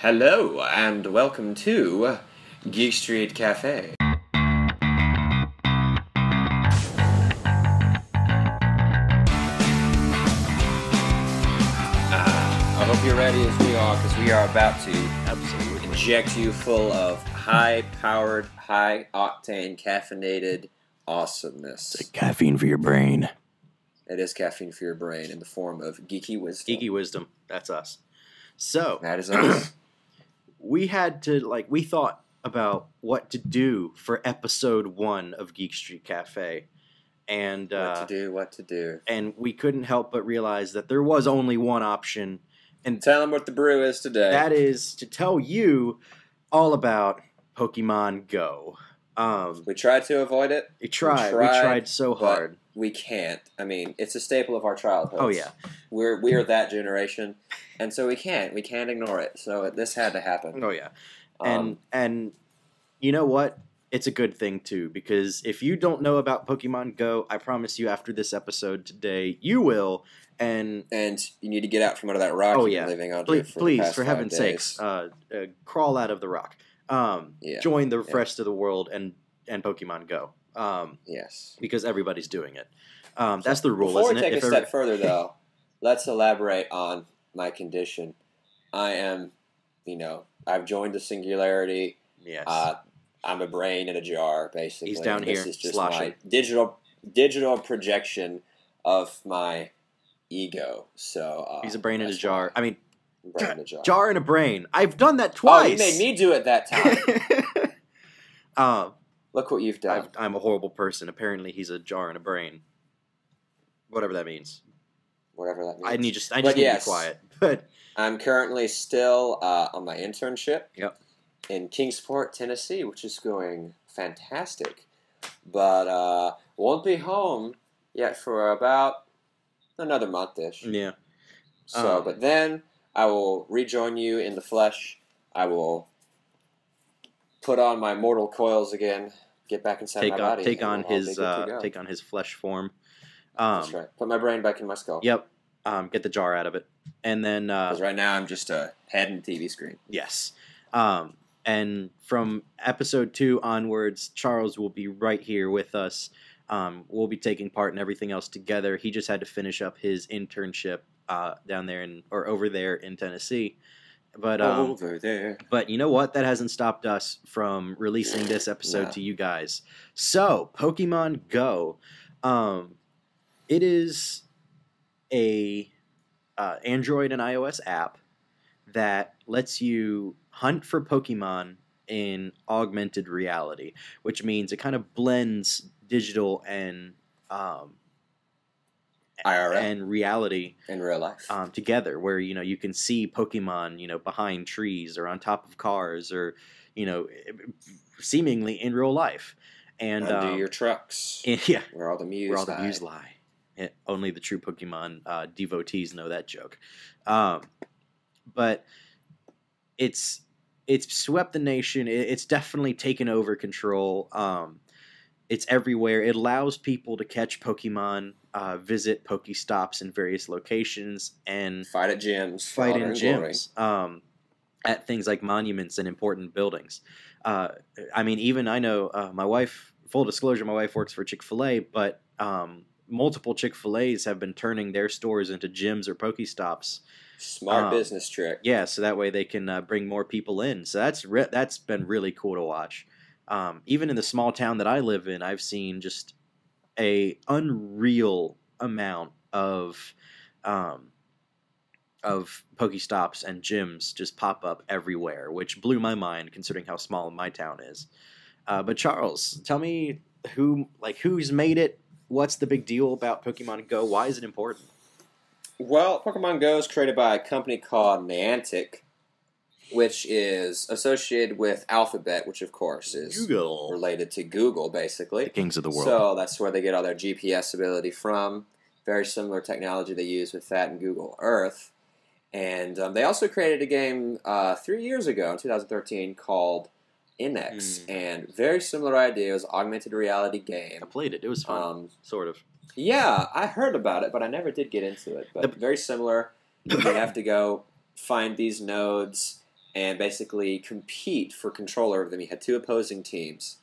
Hello, and welcome to Geekstreet Cafe. I hope you're ready as we are, because we are about to inject you full of high-powered, high-octane, caffeinated awesomeness. It's caffeine for your brain. It is caffeine for your brain in the form of geeky wisdom. Geeky wisdom. That's us. So That is us. we thought about what to do for episode 1 of Geekstreet Cafe. And What to do. And we couldn't help but realize that there was only one option. And Tell them what the brew is today. that is to tell you all about Pokemon Go. We tried to avoid it. We tried so hard. We can't. I mean, it's a staple of our childhood. Oh yeah, we are that generation, and so we can't ignore it. So this had to happen. oh yeah, and you know what? It's a good thing too, because if you don't know about Pokemon Go, I promise you, after this episode today, you will. And you need to get out from under that rock you've been living on. Please, for heaven's sakes, crawl out of the rock. Join the rest of the world and Pokemon Go. Yes. Because everybody's doing it. That's the rule, Before isn't we it? take a step further, though, let's elaborate on my condition. I am, I've joined the singularity. Yes. I'm a brain in a jar, basically. He's down here, This is just sloshing. my digital projection of my ego. So he's a brain in a jar. I mean, brain in a jar. Jar in a brain. I've done that twice. Oh, you made me do it that time. Look what you've done. I'm a horrible person. Apparently, he's a jar in a brain. Whatever that means. Whatever that means. I just need to be quiet. But I'm currently still on my internship. Yep. In Kingsport, Tennessee, which is going fantastic. But won't be home yet for about another month-ish. Yeah. So, but then I will rejoin you in the flesh. I will put on my mortal coils again, get back inside my body. Take on his flesh form. That's right. Put my brain back in my skull. Yep. Get the jar out of it. And then... Because right now I'm just a head and TV screen. Yes. And from episode 2 onwards, Charles will be right here with us. We'll be taking part in everything else together. He just had to finish up his internship over there in Tennessee. But over there. But you know what? That hasn't stopped us from releasing this episode to you guys. So, Pokemon Go. It is a Android and iOS app that lets you hunt for Pokemon in augmented reality, which means it kind of blends digital and IRL and reality in real life together, where you can see Pokemon behind trees or on top of cars or seemingly in real life and under your trucks. Yeah, where all the Mews lie. Only the true Pokemon devotees know that joke. But it's swept the nation. It's definitely taken over control. It's everywhere. It allows people to catch Pokemon, visit Pokestops in various locations, and fight at gyms. Fight in gyms. At things like monuments and important buildings. I mean, even I know my wife, full disclosure, my wife works for Chick-fil-A, but multiple Chick-fil-A's have been turning their stores into gyms or Pokestops. Smart business trick. Yeah, so that way they can bring more people in. So that's been really cool to watch. Even in the small town that I live in, I've seen just a unreal amount of Pokestops and gyms just pop up everywhere, which blew my mind considering how small my town is. But Charles, tell me who's made it? What's the big deal about Pokemon Go? Why is it important? Well, Pokemon Go is created by a company called Niantic, which is associated with Alphabet, which of course is Google. Related to Google, basically. The kings of the world. So that's where they get all their GPS ability from. Very similar technology they use with that in Google Earth. And they also created a game 3 years ago, in 2013, called Inex. And very similar idea. It was an augmented reality game. I played it. It was fun, sort of. Yeah, I heard about it, but I never did get into it. But very similar. You have to go find these nodes and basically compete for control over them. You had two opposing teams,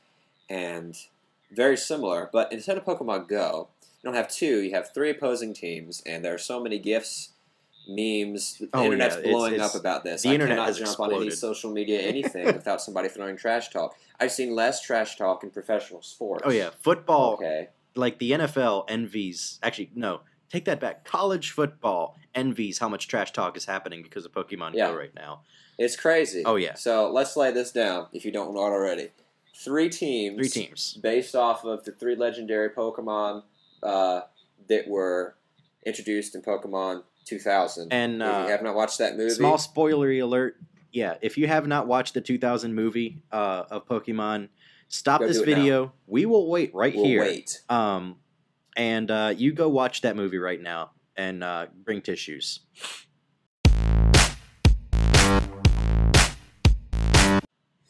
and very similar. But instead of Pokemon Go, you don't have two, you have three opposing teams, and there are so many GIFs, memes. The internet's blowing up about this. The internet has jump exploded. on any social media, anything, without somebody throwing trash talk. I've seen less trash talk in professional sports. Oh, yeah. Football, Okay. like the NFL envies... Actually, no. Take that back. College football envies how much trash talk is happening because of Pokemon Go right now. It's crazy. Oh, yeah. So let's lay this down, if you don't know it already. Three teams. Based off of the three legendary Pokemon that were introduced in Pokemon 2000. And if you have not watched that movie... Small spoilery alert. Yeah, if you have not watched the 2000 movie of Pokemon, stop this video. We will wait here. We'll wait. And you go watch that movie right now and bring tissues.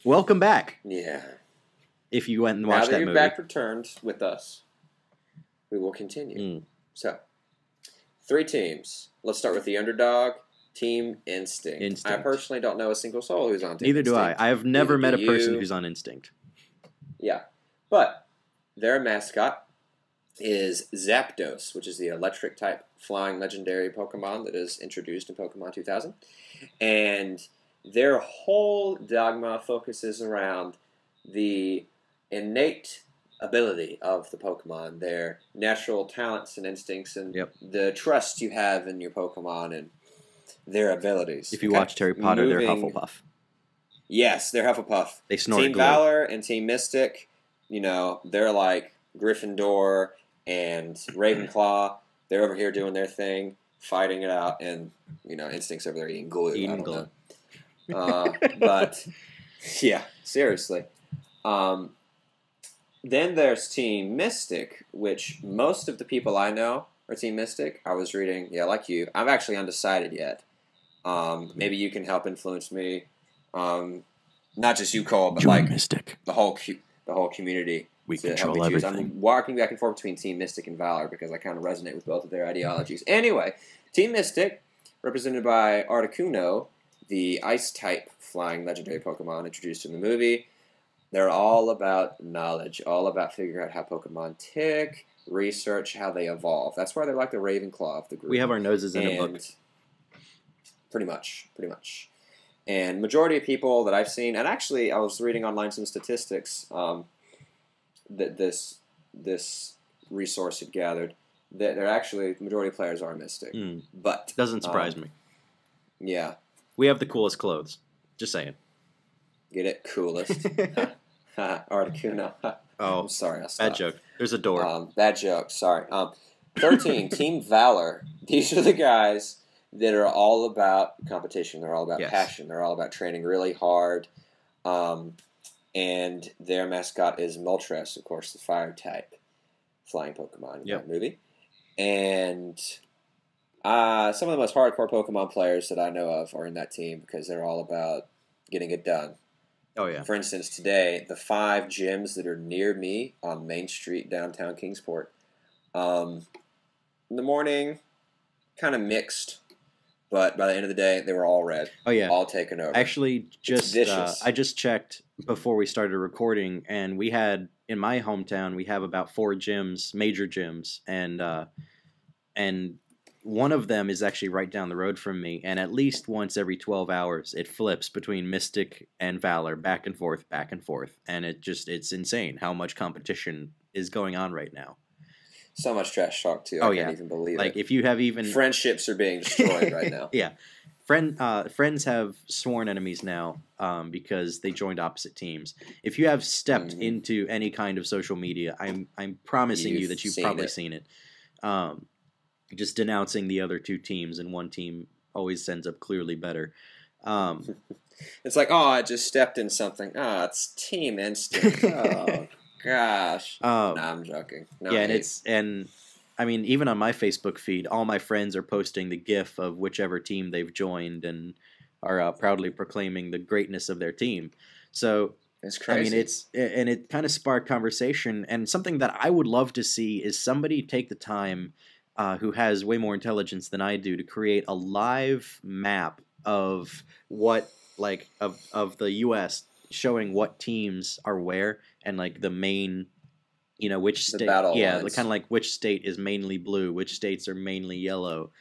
Welcome back. Yeah. If you went and watched that movie. Now that you're back returned with us, we will continue. So, three teams. Let's start with the underdog, Team Instinct. I personally don't know a single soul who's on Team Instinct. Neither do I. I have never met a person who's on Instinct. Yeah. But their mascot is Zapdos, which is the electric-type flying legendary Pokemon that is introduced in Pokemon 2000. And their whole dogma focuses around the innate ability of the Pokemon, their natural talents and instincts, and the trust you have in your Pokemon and their abilities. If you watched Harry Potter, they're Hufflepuff. Yes, they're Hufflepuff. They snort Team glue. Valor and Team Mystic, they're like Gryffindor and Ravenclaw. They're over here doing their thing, fighting it out, and Instinct's over there eating glue. I don't know. But yeah, seriously. Then there's Team Mystic, which most of the people I know are Team Mystic. I was reading, like you. I'm actually undecided yet. Maybe you can help influence me. Not just you, Cole, but You're Mystic. the whole community. We control everything. I'm walking back and forth between Team Mystic and Valor because I kind of resonate with both of their ideologies. Anyway, Team Mystic, represented by Articuno, the Ice-type flying legendary Pokemon introduced in the movie. They're all about knowledge, all about figuring out how Pokemon tick, research how they evolve. That's why they're like the Ravenclaw of the group. We have our noses in a book. Pretty much. And majority of people that I've seen, and actually I was reading online some statistics that this resource had gathered, that they're actually, the majority of players are Mystic. But doesn't surprise me. Yeah. We have the coolest clothes. Just saying. Get it? Coolest. Articuno. Oh, I'm sorry. bad joke. There's a door. Bad joke. Sorry. 13, Team Valor. These are the guys that are all about competition. They're all about passion. They're all about training really hard. And their mascot is Moltres, of course, the fire-type flying Pokemon in that movie. And some of the most hardcore Pokemon players that I know of are in that team because they're all about getting it done. Oh, yeah. For instance, today, the 5 gyms that are near me on Main Street, downtown Kingsport, in the morning, kind of mixed, but by the end of the day, they were all red. Oh, yeah. All taken over. Actually, I just checked before we started recording, and we had, in my hometown, we have about 4 gyms, major gyms, and one of them is actually right down the road from me, and at least once every 12 hours, it flips between Mystic and Valor, back and forth, and it's insane how much competition is going on right now. So much trash talk, too. I can't even believe it. Like, if you have even... Friendships are being destroyed right now. Yeah. Friends have sworn enemies now because they joined opposite teams. If you have stepped into any kind of social media, I'm promising you that you've probably seen it. Just denouncing the other 2 teams, and one team always ends up clearly better. It's like, I just stepped in something. It's Team Instinct. Oh, gosh. Nah, I'm joking. No, and I mean, even on my Facebook feed, all my friends are posting the GIF of whichever team they've joined and are proudly proclaiming the greatness of their team. So it's crazy. I mean, it kind of sparked conversation, and something that I would love to see is somebody take the time who has way more intelligence than I do to create a live map of what like of the U.S. showing what teams are where and like the main, which The state, battle yeah, lines. kind of like which state is mainly blue, which states are mainly yellow.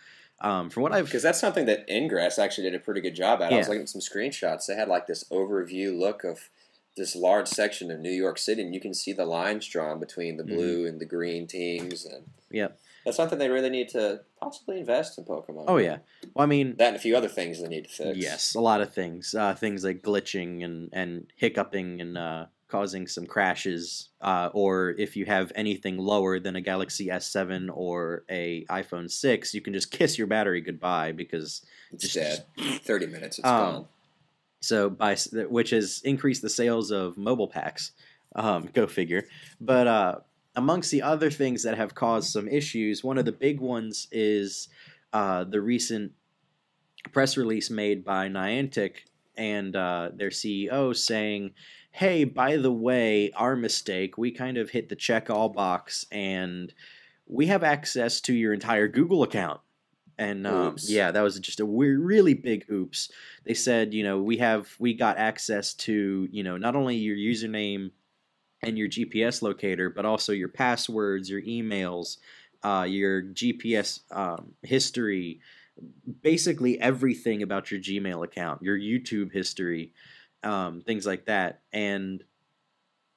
From what I've, because that's something that Ingress actually did a pretty good job at. I was Yeah. looking at some screenshots. They had like this overview look of this large section of New York City, and you can see the lines drawn between the blue and the green teams, and Yep. that's something they really need to possibly invest in Pokemon. Oh yeah. Well, I mean, that and a few other things they need to fix. yes, a lot of things, things like glitching and hiccuping and causing some crashes, or if you have anything lower than a Galaxy S7 or a iPhone 6, you can just kiss your battery goodbye because it's dead. 30 minutes, it's gone. So which has increased the sales of mobile packs. Go figure. But amongst the other things that have caused some issues, one of the big ones is the recent press release made by Niantic and their CEO saying, hey, by the way, our mistake, we kind of hit the check all box and we have access to your entire Google account. And yeah, that was just a really big oops. They said, we got access to, not only your username and your GPS locator, but also your passwords, your emails, your GPS history, basically everything about your Gmail account, your YouTube history, things like that. And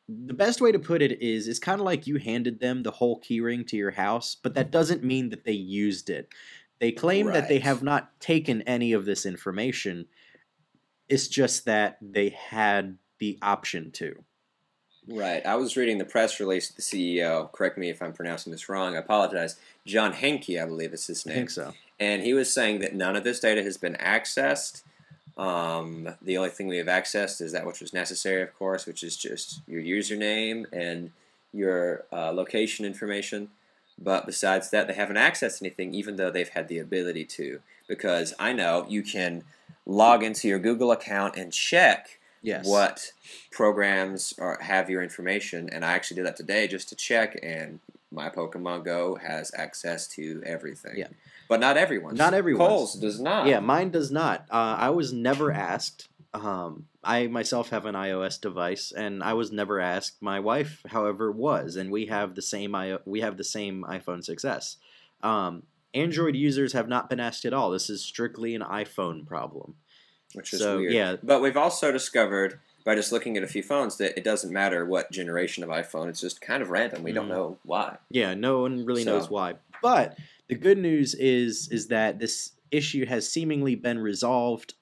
the best way to put it is it's kind of like you handed them the whole keyring to your house, but that doesn't mean that they used it. They claim that they have not taken any of this information. It's just that they had the option to. Right. I was reading the press release of the CEO. Correct me if I'm pronouncing this wrong. I apologize. John Henke, I believe is his name. I think so. And he was saying that none of this data has been accessed. The only thing we have accessed is that which was necessary, of course, which is just your username and your location information. But besides that, they haven't accessed anything, even though they've had the ability to. Because I know you can log into your Google account and check what programs have your information. And I actually did that today just to check, and my Pokemon Go has access to everything. Yeah. But not everyone's. Not everyone's. Cole's does not. Yeah, mine does not. I was never asked. I myself have an iOS device, and I was never asked. My wife, however, was, and we have the same iPhone 6s. Android users have not been asked at all. This is strictly an iPhone problem, which is weird. Yeah, but we've also discovered by just looking at a few phones that it doesn't matter what generation of iPhone. It's just kind of random. We don't know why. Yeah, no one really knows why. But the good news is that this issue has seemingly been resolved.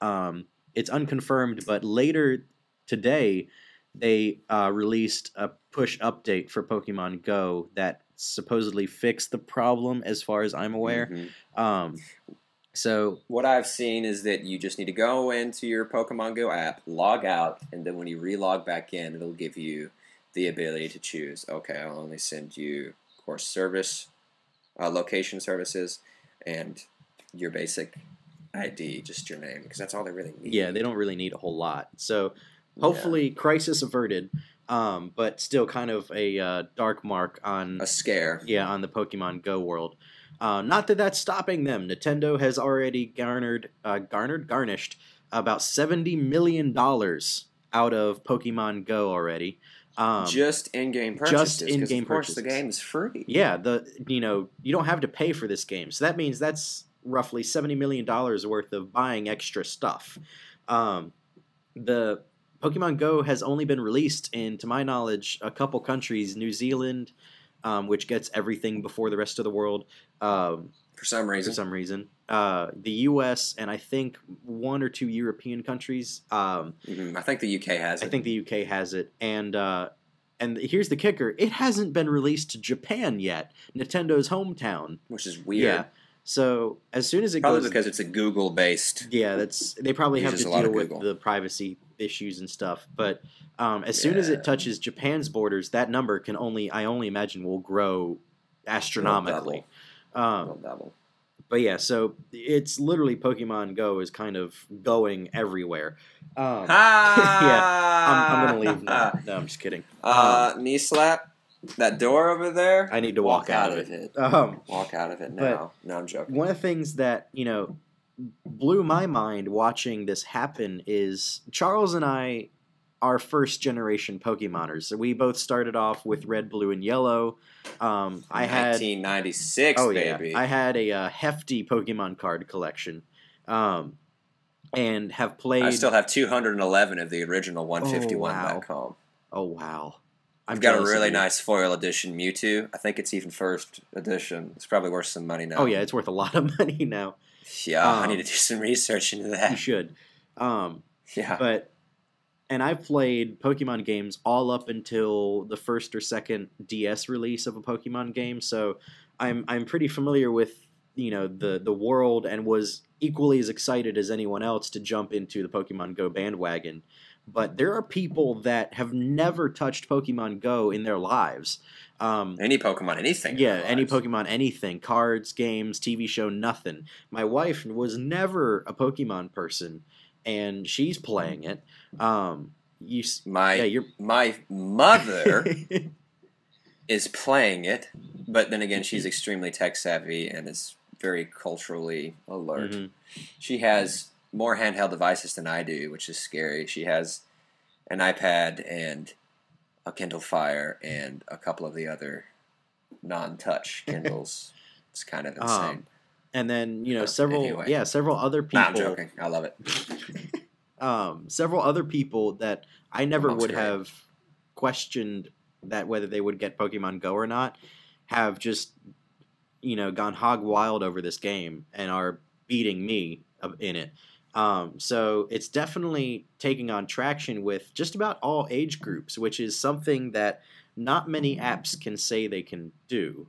It's unconfirmed, but later today they released a push update for Pokemon Go that supposedly fixed the problem, as far as I'm aware. So what I've seen is that you just need to go into your Pokemon Go app, log out, and then when you re-log back in, it'll give you the ability to choose. Okay, I'll only send you, of course, location services, and your basic ID, just your name, because that's all they really need. Yeah, they don't really need a whole lot. So hopefully, crisis averted, but still kind of a dark mark on a scare. Yeah, on the Pokemon Go world. Not that that's stopping them. Nintendo has already garnished about $70 million out of Pokemon Go already. Just in-game purchases. Just in-game purchases. Of course, the game's free. Yeah, you don't have to pay for this game, so that means that's roughly $70 million worth of buying extra stuff. The Pokemon Go has only been released in, to my knowledge, a couple countries: New Zealand, which gets everything before the rest of the world. For some reason. The U.S. and I think one or two European countries. I think the UK has it. I think the UK has it. And here's the kicker. It hasn't been released to Japan yet, Nintendo's hometown. Which is weird. Yeah. So as soon as it probably goes... because it's a Google-based... Yeah, they probably have to deal with the privacy issues and stuff. But as soon as it touches Japan's borders, that number I only imagine will grow astronomically. Double. But yeah, so it's literally Pokemon Go is kind of going everywhere. Yeah, I'm going to leave now. No, I'm just kidding. Knee slap. That door over there. I need to walk out of it. Walk out of it now. No, I'm joking. One of the things that, blew my mind watching this happen is Charles and I are first generation Pokemoners. So we both started off with red, blue, and yellow. I had 1996, baby. I had a hefty Pokemon card collection, and have played. I still have 211 of the original 151 back home. Oh wow! I've got a really nice foil edition Mewtwo. I think it's even first edition. It's probably worth some money now. Oh yeah, it's worth a lot of money now. Yeah, I need to do some research into that. You should. Yeah. And I've played Pokemon games all up until the first or second DS release of a Pokemon game, so I'm pretty familiar with the world, and was equally as excited as anyone else to jump into the Pokemon Go bandwagon. But there are people that have never touched Pokemon Go in their lives. Any Pokemon anything. Yeah, any Pokemon anything. Cards, games, TV show, nothing. My wife was never a Pokemon person, and she's playing it. My mother is playing it, but then again, she's extremely tech savvy and is very culturally alert. Mm-hmm. She has more handheld devices than I do, which is scary. She has an iPad and a Kindle Fire and a couple of the other non-touch Kindles. It's kind of insane. And then several other people. Nah, I'm joking. I love it. Several other people that I never would have questioned that whether they would get Pokemon Go or not have just gone hog wild over this game and are beating me in it. So it's definitely taking on traction with just about all age groups, which is something that not many apps can say they can do.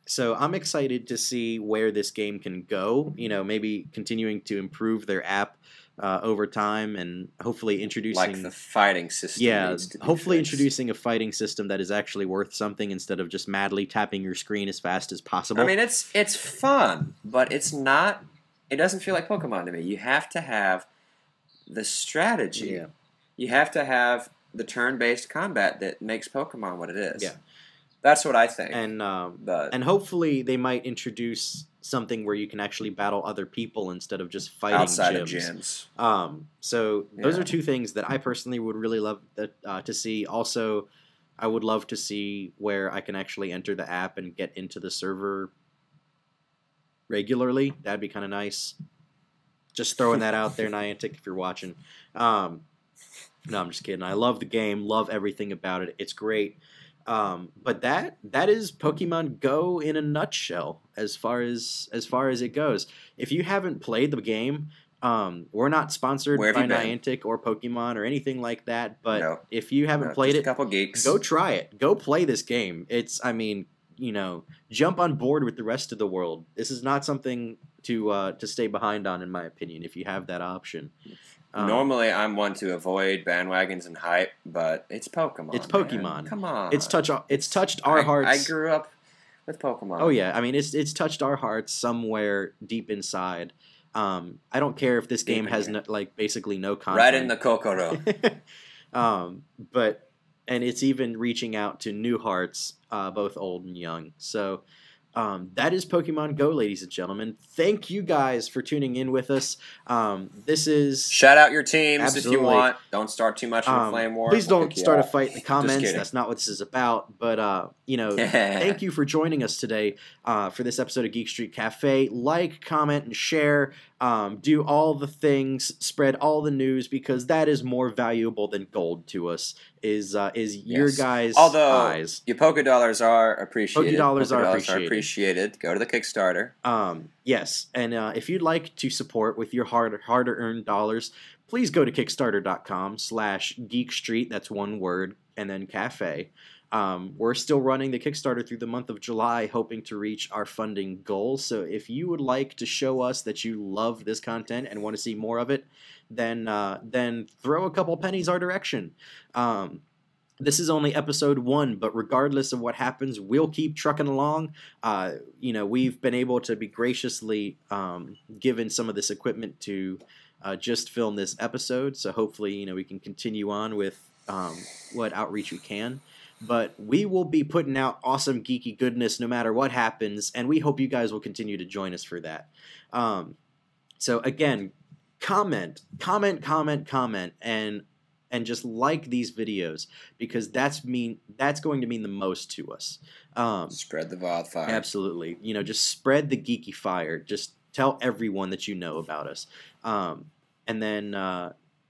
So I'm excited to see where this game can go, maybe continuing to improve their app over time, and hopefully introducing... Like the fighting system needs to be hopefully fixed. Introducing a fighting system that is actually worth something instead of just madly tapping your screen as fast as possible. I mean, it's fun, but it's not... It doesn't feel like Pokemon to me. You have to have the strategy. Yeah. You have to have the turn-based combat that makes Pokemon what it is. Yeah. That's what I think. And hopefully they might introduce something where you can actually battle other people instead of just fighting outside gyms. of gyms. So those are two things that I personally would really love to see. Also, I would love to see where I can actually enter the app and get into the server regularly. That'd be kind of nice. Just throwing that out there, Niantic, if you're watching. No, I'm just kidding. I love the game, love everything about it. It's great. But that is Pokemon Go in a nutshell as far as it goes. If you haven't played the game, we're not sponsored by Niantic or Pokemon or anything like that. But if you haven't played it, a couple geeks. Go try it. Go play this game. Jump on board with the rest of the world. This is not something to stay behind on, in my opinion, if you have that option. Normally, I'm one to avoid bandwagons and hype, but it's Pokemon. It's Pokemon. Man. Come on. It's touched our hearts. I grew up with Pokemon. Oh yeah, I mean it's touched our hearts somewhere deep inside. I don't care if this game has basically no content. Right in the Kokoro. And it's even reaching out to new hearts, both old and young. So that is Pokemon Go, ladies and gentlemen. Thank you guys for tuning in with us. This is... Shout out your teams if you want. Don't start too much of a flame war. Please don't start a fight in the comments. That's not what this is about. But, thank you for joining us today for this episode of Geek Street Cafe. Like, comment, and share. Do all the things. Spread all the news, because that is more valuable than gold to us, is your guys' eyes. Your Poké Dollars are appreciated. Poké Dollars are appreciated. Go to the Kickstarter. Yes, and if you'd like to support with your hard-earned dollars, please go to Kickstarter.com/Geekstreet. That's one word, and then cafe. We're still running the Kickstarter through the month of July, hoping to reach our funding goals. So if you would like to show us that you love this content and want to see more of it, then throw a couple pennies our direction. This is only episode 1, but regardless of what happens, we'll keep trucking along. We've been able to be graciously given some of this equipment to just film this episode. So hopefully, we can continue on with what outreach we can. But we will be putting out awesome geeky goodness no matter what happens, and we hope you guys will continue to join us for that. So again, comment, and just like these videos, because that's going to mean the most to us. Spread the wildfire. Absolutely. You know, just spread the geeky fire. Just tell everyone that you know about us. And then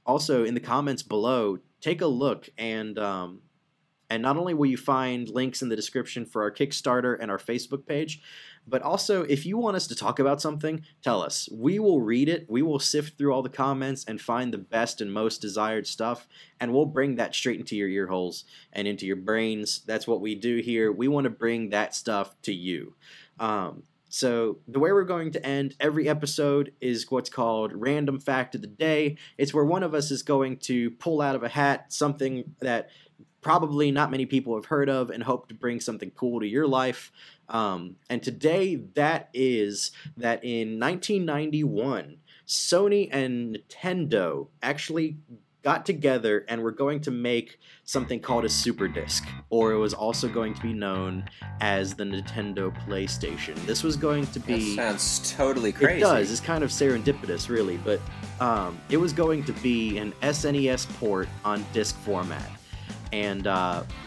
also in the comments below, take a look, and not only will you find links in the description for our Kickstarter and our Facebook page, but also if you want us to talk about something, tell us. We will read it. We will sift through all the comments and find the best and most desired stuff, and we'll bring that straight into your ear holes and into your brains. That's what we do here. We want to bring that stuff to you. So the way we're going to end every episode is what's called Random Fact of the Day. It's where one of us is going to pull out of a hat something that probably not many people have heard of and hope to bring something cool to your life. And today that is that in 1991, Sony and Nintendo actually got together and were going to make something called a Super Disc, or it was also going to be known as the Nintendo PlayStation. This was going to be... That sounds totally crazy. It does. It's kind of serendipitous, really, but it was going to be an SNES port on disc format. And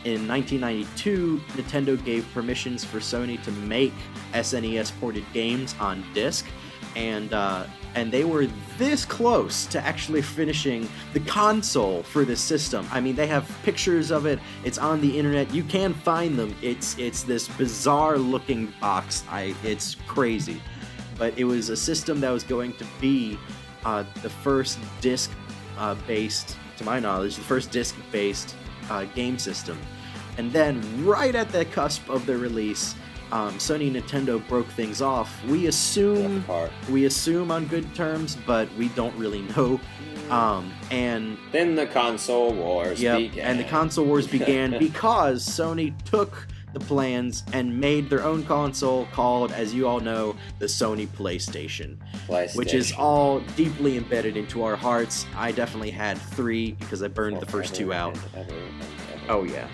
in 1992, Nintendo gave permissions for Sony to make SNES ported games on disc, and they were this close to actually finishing the console for this system. I mean, they have pictures of it. It's on the internet. You can find them. It's this bizarre-looking box. It's crazy, but it was a system that was going to be the first disc-based, to my knowledge, the first disc-based game system. And then right at the cusp of the release, Sony and Nintendo broke things off. We assume on good terms, but we don't really know. And then the console wars began. And the console wars began because Sony took the plans and made their own console called, as you all know, the Sony PlayStation. Which is all deeply embedded into our hearts. I definitely had 3 because I burned the first 2 out. Oh yeah.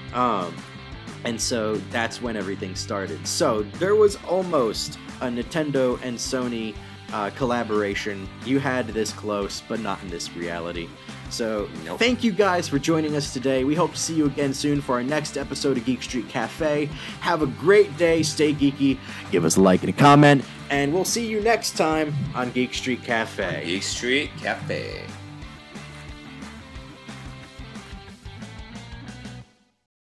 And so that's when everything started. So there was almost a Nintendo and Sony collaboration. You had this close, but not in this reality. So Thank you guys for joining us today. We hope to see you again soon for our next episode of Geek Street Cafe. Have a great day. Stay geeky. Give us a like and a comment. And we'll see you next time on Geek Street Cafe. Geek Street Cafe.